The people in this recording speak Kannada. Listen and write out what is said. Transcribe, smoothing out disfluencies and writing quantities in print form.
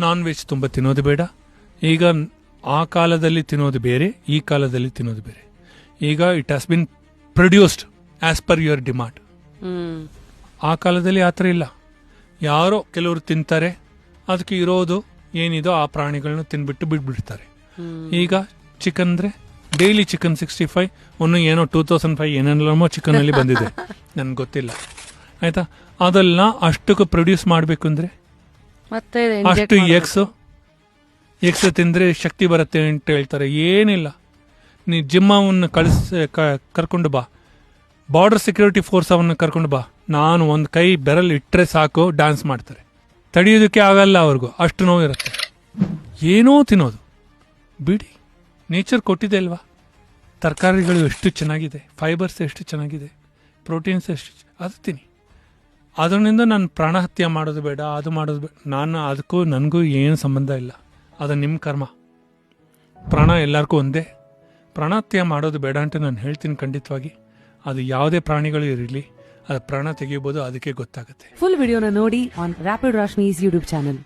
ನಾನ್ ವೆಜ್ ತುಂಬ ತಿನ್ನೋದು ಬೇಡ. ಈಗ ಆ ಕಾಲದಲ್ಲಿ ತಿನ್ನೋದು ಬೇರೆ, ಈ ಕಾಲದಲ್ಲಿ ತಿನ್ನೋದು ಬೇರೆ. ಈಗ it has been produced as per your demand. ಆ ಕಾಲದಲ್ಲಿ ಆ ಥರ ಇಲ್ಲ. ಯಾರೋ ಕೆಲವರು ತಿಂತಾರೆ, ಅದಕ್ಕೆ ಇರೋದು ಏನಿದೋ ಆ ಪ್ರಾಣಿಗಳನ್ನ ತಿನ್ಬಿಟ್ಟು ಬಿಟ್ಬಿಡ್ತಾರೆ. ಈಗ ಚಿಕನ್ ಅಂದ್ರೆ ಡೈಲಿ ಚಿಕನ್ 65 ಏನೋ 2005 ಏನೆಲ್ಲಮೋ ಚಿಕನ್ ಅಲ್ಲಿ ಬಂದಿದೆ, ನನ್ಗೆ ಗೊತ್ತಿಲ್ಲ. ಆಯ್ತಾ, ಅದೆಲ್ಲ ಅಷ್ಟಕ್ಕೆ ಪ್ರೊಡ್ಯೂಸ್ ಮಾಡಬೇಕು ಅಂದ್ರೆ ಅಷ್ಟು ಎಕ್ಸ್ ತಿಂದ್ರೆ ಶಕ್ತಿ ಬರುತ್ತೆ ಅಂತ ಹೇಳ್ತಾರೆ. ಏನಿಲ್ಲ, ನೀ ಜಿಮ್ ಅವನ್ನ ಕರ್ಕೊಂಡು ಬಾ, ಬಾರ್ಡರ್ ಸೆಕ್ಯೂರಿಟಿ ಫೋರ್ಸ್ ಅವನ್ನ ಕರ್ಕೊಂಡು ಬಾ, ನಾನು ಒಂದು ಕೈ ಬೆರಲ್ ಇಟ್ಟರೆ ಸಾಕು ಡ್ಯಾನ್ಸ್ ಮಾಡ್ತಾರೆ. ತಡೆಯೋದಕ್ಕೆ ಆಗಲ್ಲ ಅವ್ರಿಗೂ, ಅಷ್ಟು ನೋವು ಇರುತ್ತೆ. ಏನೋ ತಿನ್ನೋದು ಬಿಡಿ, ನೇಚರ್ ಕೊಟ್ಟಿದೆ ಅಲ್ವಾ. ತರಕಾರಿಗಳು ಎಷ್ಟು ಚೆನ್ನಾಗಿದೆ, ಫೈಬರ್ಸ್ ಎಷ್ಟು ಚೆನ್ನಾಗಿದೆ, ಪ್ರೋಟೀನ್ಸ್ ಎಷ್ಟು, ಅದು ತಿನ್ನಿ. ಅದರಿಂದ ನಾನು ಪ್ರಾಣಹತ್ಯೆ ಮಾಡೋದು ಬೇಡ, ಅದು ಮಾಡೋದು ಬೇಡ. ನಾನು ಅದಕ್ಕೂ ನನಗೂ ಏನು ಸಂಬಂಧ ಇಲ್ಲ, ಅದು ನಿಮ್ಮ ಕರ್ಮ. ಪ್ರಾಣ ಎಲ್ಲರಿಗೂ ಒಂದೇ. ಪ್ರಾಣಹತ್ಯೆ ಮಾಡೋದು ಬೇಡ ಅಂತ ನಾನು ಹೇಳ್ತೀನಿ ಖಂಡಿತವಾಗಿ. ಅದು ಯಾವುದೇ ಪ್ರಾಣಿಗಳು ಇರಲಿ, ಅದು ಪ್ರಾಣ ತೆಗೆಯಬಹುದು, ಅದಕ್ಕೆ ಗೊತ್ತಾಗುತ್ತೆ. ಫುಲ್ ವಿಡಿಯೋನ ನೋಡಿ ಆನ್ ರ್ಯಾಪಿಡ್ ರಾಶ್ಮೀಸ್ ಯೂಟ್ಯೂಬ್ ಚಾನಲ್.